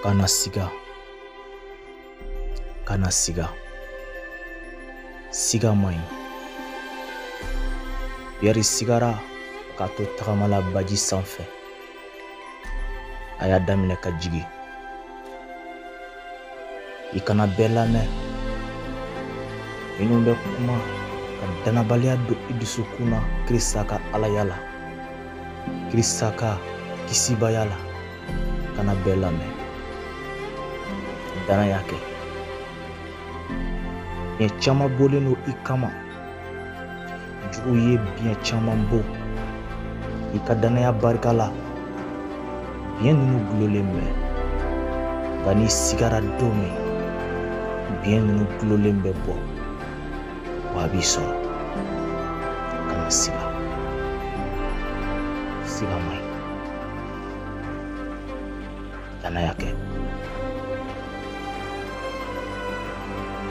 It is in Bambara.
Kana siga. Kana siga. Siga main. Yari sigara ka to tagamala baji sanfɛ. A y'a daminɛ ka jigi. I kana bɛɛ lamɛn. Minnu bɛ kuma ka danabaliya don i dusukun na Kirisa ka alaya la. Kirisa ka kisibaya la. Kana bɛɛ lamɛn. Danaya kɛ. Biɲɛ caman bɔlen don i kama. Jugu ye biɲɛ caman bɔ. I ka danaya barika la. Biɲɛ ninnu gulolen bɛ. Nka n'i sigara don min, biɲɛ ninnu gulolen bɛ bɔ. Wa a b'i sɔrɔ. Kana siga. Siga man ɲi. Danaya kɛ.